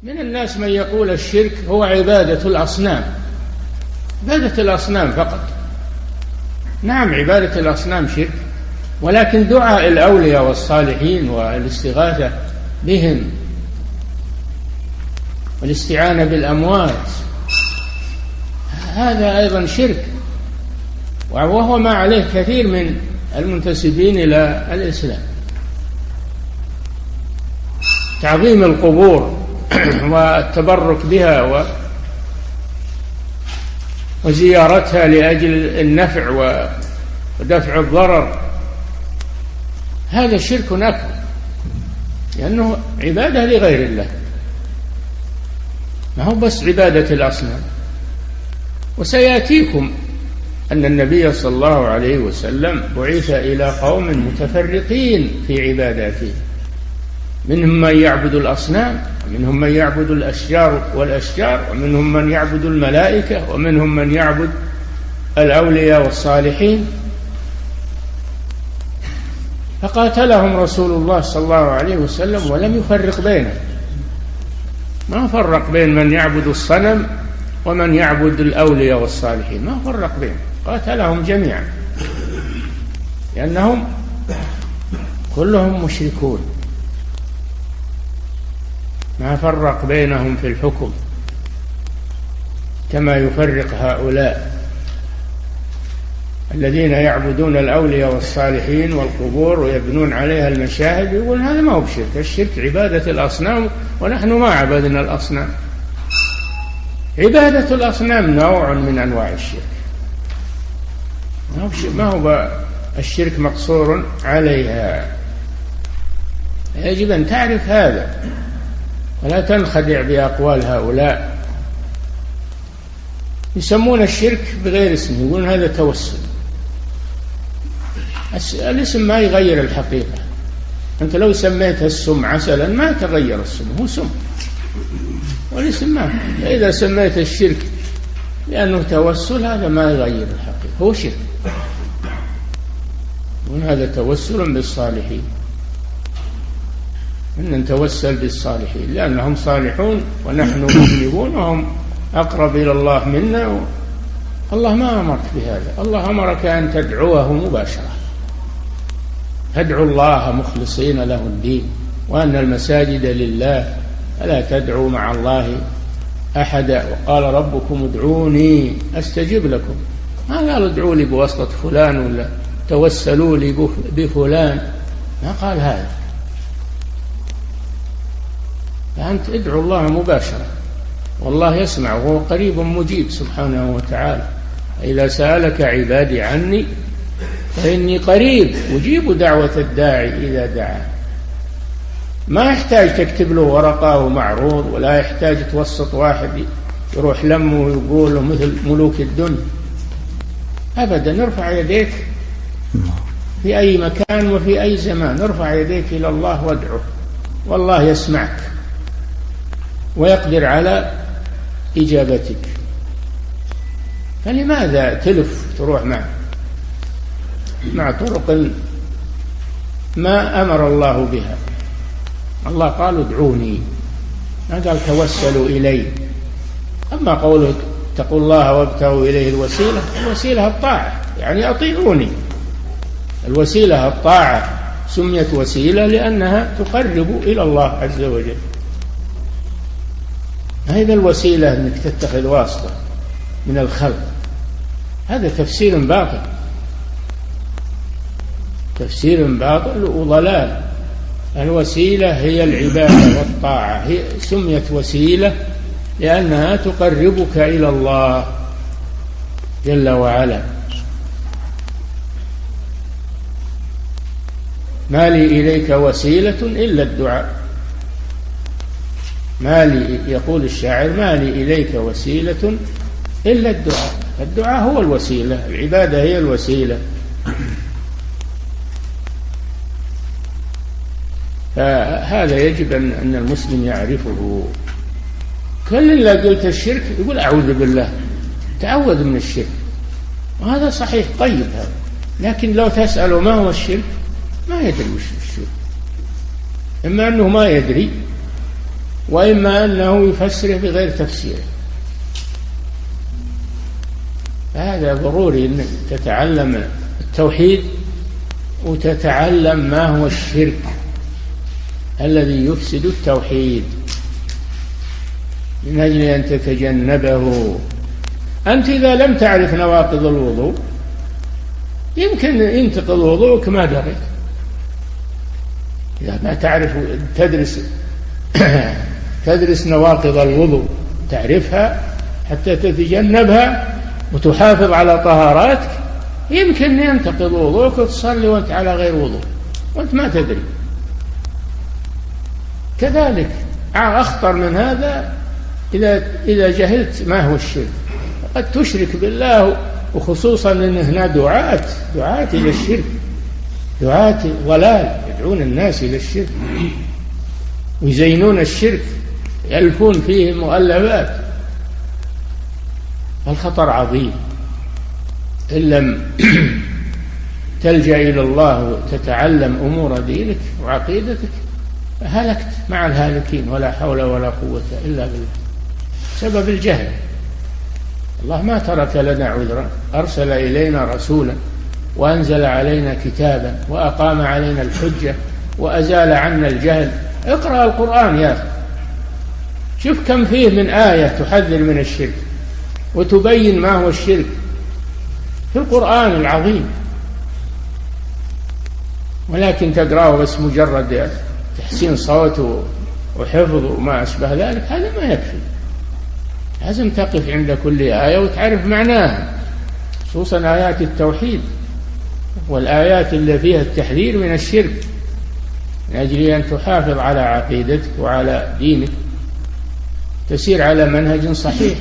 من الناس من يقول الشرك هو عبادة الأصنام، عبادة الأصنام فقط. نعم، عبادة الأصنام شرك، ولكن دعاء الأولياء والصالحين والاستغاثة بهم والاستعانة بالأموات هذا أيضا شرك، وهو ما عليه كثير من المنتسبين إلى الإسلام. تعظيم القبور والتبرك بها وزيارتها لأجل النفع ودفع الضرر هذا شرك أكبر، لأنه عبادة لغير الله، ما هو بس عبادة الأصنام. وسيأتيكم أن النبي صلى الله عليه وسلم بعث إلى قوم متفرقين في عباداته، منهم من يعبد الأصنام، ومنهم من يعبد الأشجار، ومنهم من يعبد الملائكة، ومنهم من يعبد الأولياء والصالحين. فقاتلهم رسول الله صلى الله عليه وسلم ولم يفرق بينهم، ما فرق بين من يعبد الصنم ومن يعبد الأولياء والصالحين، ما فرق بينهم، قاتلهم جميعا، لأنهم كلهم مشركون، ما فرق بينهم في الحكم كما يفرق هؤلاء الذين يعبدون الأولياء والصالحين والقبور ويبنون عليها المشاهد، يقول هذا ما هو بشرك، الشرك عبادة الأصنام، ونحن ما عبدنا الأصنام. عبادة الأصنام نوع من أنواع الشرك، ما هو الشرك مقصور عليها، يجب أن تعرف هذا ولا تنخدع بأقوال هؤلاء. يسمون الشرك بغير اسمه، يقولون هذا توسل. الاسم ما يغير الحقيقة، أنت لو سميتها السم عسلا ما تغير السم، هو سم والاسم ما. فإذا سميت الشرك لأنه توسل هذا ما يغير الحقيقة، هو شرك، وهذا توسل بالصالحين، أن نتوسل بالصالحين لأنهم صالحون ونحن مذنبون وهم أقرب إلى الله منا. الله ما أمرك بهذا، الله أمرك أن تدعوه مباشرة، تدعو الله مخلصين له الدين، وأن المساجد لله فلا تدعوا مع الله أحدا، وقال ربكم ادعوني أستجب لكم، ما قال ادعوا لي بواسطة فلان ولا توسلوا لي بفلان، ما قال هذا. فأنت ادعو الله مباشرة، والله يسمع وهو قريب مجيب سبحانه وتعالى. إذا سألك عبادي عني فإني قريب أجيب دعوة الداعي إذا دعا. ما يحتاج تكتب له ورقة ومعروض، ولا يحتاج توسط واحد يروح لمه ويقول له مثل ملوك الدنيا أبدا. ارفع يديك في أي مكان وفي أي زمان، ارفع يديك إلى الله وادعه، والله يسمعك ويقدر على إجابتك. فلماذا تلف تروح مع طرق ما أمر الله بها؟ الله قال ادعوني، ما قال توسلوا إلي. أما قوله اتقوا الله وابتغوا إليه الوسيلة، الوسيلة الطاعة، يعني أطيعوني. الوسيلة الطاعة سميت وسيلة لأنها تقرب إلى الله عز وجل. هذا الوسيلة أنك تتخذ واسطة من الخلق، هذا تفسير باطل، تفسير باطل وضلال. الوسيلة هي العبادة والطاعة، هي سميت وسيلة لأنها تقربك إلى الله جل وعلا. ما لي إليك وسيلة إلا الدعاء، ما لي، يقول الشاعر ما لي إليك وسيلة إلا الدعاء. الدعاء هو الوسيلة، العبادة هي الوسيلة. فهذا يجب أن المسلم يعرفه. كل اللي قلت الشرك يقول أعوذ بالله، تعوذ من الشرك، وهذا صحيح طيب هذا. لكن لو تسأله ما هو الشرك ما يدري وش الشرك، إما أنه ما يدري وإما أنه يفسره بغير تفسيره. هذا ضروري أن تتعلم التوحيد وتتعلم ما هو الشرك الذي يفسد التوحيد من أجل أن تتجنبه. أنت إذا لم تعرف نواقض الوضوء يمكن ينتقض وضوءك ما دريت. إذا ما تعرف تدرس نواقض الوضوء تعرفها حتى تتجنبها وتحافظ على طهاراتك، يمكن ينتقض وضوءك وتصلي وأنت على غير وضوء وأنت ما تدري. كذلك أخطر من هذا إذا جهلت ما هو الشرك. قد تشرك بالله، وخصوصا أن هنا دعاة إلى الشرك، دعاة ضلال يدعون الناس إلى الشرك ويزينون الشرك، يألفون فيه مؤلفات. الخطر عظيم. إن لم تلجأ إلى الله وتتعلم أمور دينك وعقيدتك هلكت مع الهالكين، ولا حول ولا قوة إلا بالله. سبب الجهل. الله ما ترك لنا عذرا، أرسل إلينا رسولا وأنزل علينا كتابا وأقام علينا الحجة وأزال عنا الجهل. اقرأ القرآن يا أخي، شوف كم فيه من آية تحذر من الشرك وتبين ما هو الشرك في القرآن العظيم. ولكن تقرأه بس مجرد تحسين صوت وحفظ وما أشبه ذلك، هذا ما يكفي. لازم تقف عند كل آية وتعرف معناها، خصوصا آيات التوحيد والآيات اللي فيها التحذير من الشرك، من أجل أن تحافظ على عقيدتك وعلى دينك، تسير على منهج صحيح.